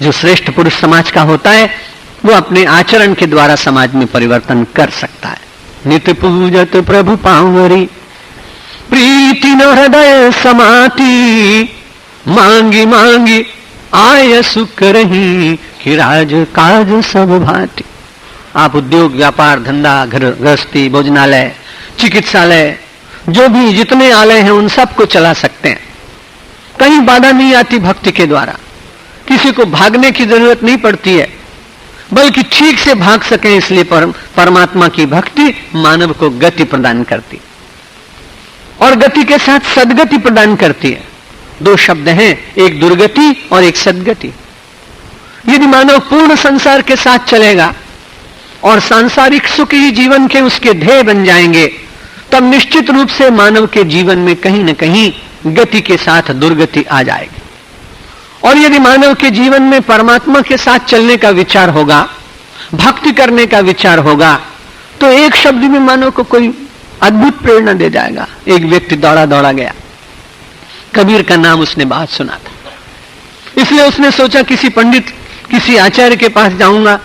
जो श्रेष्ठ पुरुष समाज का होता है वो अपने आचरण के द्वारा समाज में परिवर्तन कर सकता है। नित्य पूजत प्रभु पावरी, प्रीति न हृदय समाती, मांगी मांगी आय सुख रही, कि राज काज सब भांति। आप उद्योग, व्यापार, धंधा, घर गृहस्थी, भोजनालय, चिकित्सालय, जो भी जितने आलय हैं उन सबको चला सकते हैं। कहीं बाधा नहीं आती भक्ति के द्वारा, किसी को भागने की जरूरत नहीं पड़ती है, बल्कि ठीक से भाग सके इसलिए परमात्मा की भक्ति मानव को गति प्रदान करती और गति के साथ सद्गति प्रदान करती है। दो शब्द हैं, एक दुर्गति और एक सद्गति। यदि मानव पूर्ण संसार के साथ चलेगा और सांसारिक सुख ही जीवन के उसके ध्येय बन जाएंगे, तब निश्चित रूप से मानव के जीवन में कहीं न कहीं गति के साथ दुर्गति आ जाएगी। और यदि मानव के जीवन में परमात्मा के साथ चलने का विचार होगा, भक्ति करने का विचार होगा, तो एक शब्द में मानव को कोई अद्भुत प्रेरणा दे जाएगा। एक व्यक्ति दौड़ा दौड़ा गया, कबीर का नाम उसने बात सुना था, इसलिए उसने सोचा किसी पंडित, किसी आचार्य के पास जाऊंगा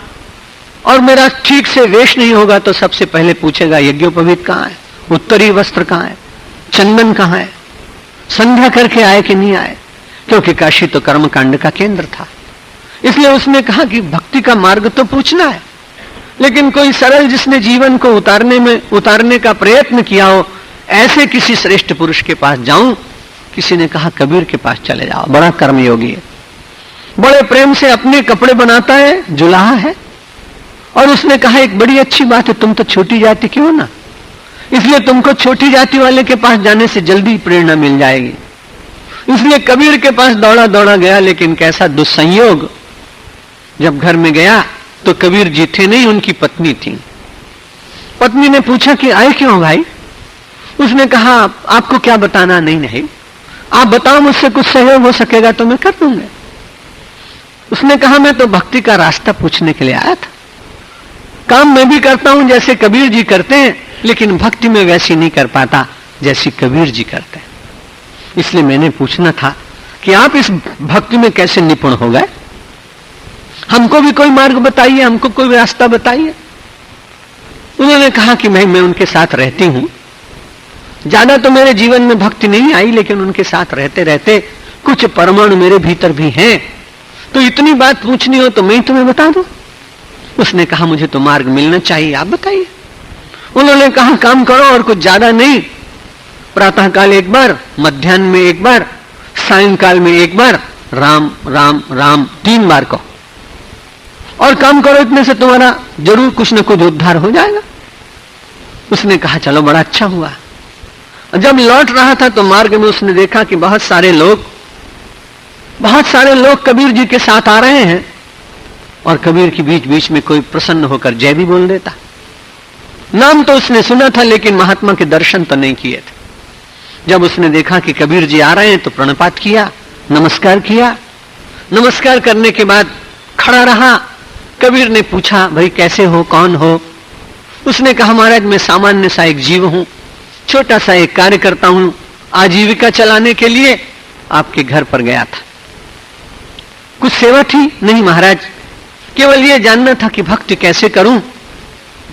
और मेरा ठीक से वेश नहीं होगा तो सबसे पहले पूछेगा यज्ञोपवीत कहां है, उत्तरी वस्त्र कहां है, चंदन कहां है, संध्या करके आए कि नहीं आए, क्योंकि काशी तो कर्मकांड का केंद्र था। इसलिए उसने कहा कि भक्ति का मार्ग तो पूछना है, लेकिन कोई सरल जिसने जीवन को उतारने का प्रयत्न किया हो, ऐसे किसी श्रेष्ठ पुरुष के पास जाऊं। किसी ने कहा कबीर के पास चले जाओ, बड़ा कर्मयोगी है, बड़े प्रेम से अपने कपड़े बनाता है, जुलाहा है। और उसने कहा एक बड़ी अच्छी बात है, तुम तो छोटी जाति की हो ना, इसलिए तुमको छोटी जाति वाले के पास जाने से जल्दी प्रेरणा मिल जाएगी। इसलिए कबीर के पास दौड़ा दौड़ा गया, लेकिन कैसा दुस्संयोग, जब घर में गया तो कबीर जी थे नहीं, उनकी पत्नी थी। पत्नी ने पूछा कि आए क्यों भाई? उसने कहा आपको क्या बताना। नहीं, आप बताओ, मुझसे कुछ सहयोग हो सकेगा तो मैं कर दूंगा। उसने कहा मैं तो भक्ति का रास्ता पूछने के लिए आया था, काम मैं भी करता हूं जैसे कबीर जी करते हैं, लेकिन भक्ति में वैसी नहीं कर पाता जैसी कबीर जी करते हैं। इसलिए मैंने पूछना था कि आप इस भक्ति में कैसे निपुण हो गए, हमको भी कोई मार्ग बताइए, हमको कोई रास्ता बताइए। उन्होंने कहा कि मैं उनके साथ रहती हूं, ज्यादा तो मेरे जीवन में भक्ति नहीं आई, लेकिन उनके साथ रहते रहते कुछ परमाणु मेरे भीतर भी हैं, तो इतनी बात पूछनी हो तो मैं तुम्हें बता दूं। उसने कहा मुझे तो मार्ग मिलना चाहिए, आप बताइए। उन्होंने कहा काम करो और कुछ ज्यादा नहीं, प्रातःकाल एक बार, मध्याह्न में एक बार, सायंकाल में एक बार राम राम राम 3 बार कहो और काम करो, इतने से तुम्हारा जरूर कुछ न कुछ उद्धार हो जाएगा। उसने कहा चलो बड़ा अच्छा हुआ। जब लौट रहा था तो मार्ग में उसने देखा कि बहुत सारे लोग कबीर जी के साथ आ रहे हैं और कबीर के बीच बीच में कोई प्रसन्न होकर जय भी बोल देता। नाम तो उसने सुना था लेकिन महात्मा के दर्शन तो नहीं किए थे। जब उसने देखा कि कबीर जी आ रहे हैं तो प्रणपात किया, नमस्कार किया। नमस्कार करने के बाद खड़ा रहा। कबीर ने पूछा भाई कैसे हो, कौन हो? उसने कहा महाराज मैं सामान्य सा एक जीव हूं, छोटा सा एक कार्य करता हूं, आजीविका चलाने के लिए आपके घर पर गया था। कुछ सेवा थी? नहीं महाराज, केवल यह जानना था कि भक्ति कैसे करूं।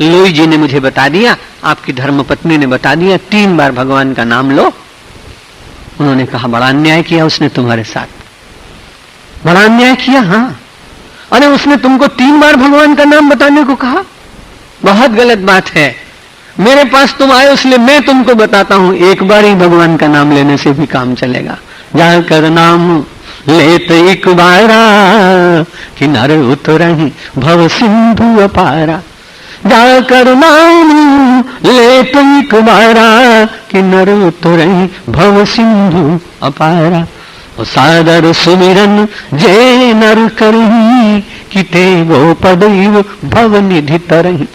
लोई जी ने मुझे बता दिया, आपकी धर्मपत्नी ने बता दिया, 3 बार भगवान का नाम लो। उन्होंने कहा बड़ा अन्याय किया उसने तुम्हारे साथ, बड़ा अन्याय किया। हाँ, अरे उसने तुमको 3 बार भगवान का नाम बताने को कहा, बहुत गलत बात है। मेरे पास तुम आए इसलिए मैं तुमको बताता हूं, एक बार ही भगवान का नाम लेने से भी काम चलेगा। जाकर नाम लेत एक बारा, किनारे उतरही भव सिंधु अपारा। जाकर नाम लेत एक बारा, किनारे उतरही भव सिंधु अपारा। और सादर सुमिरन जे नर करही, किते वो पदैव भव निधि तरही।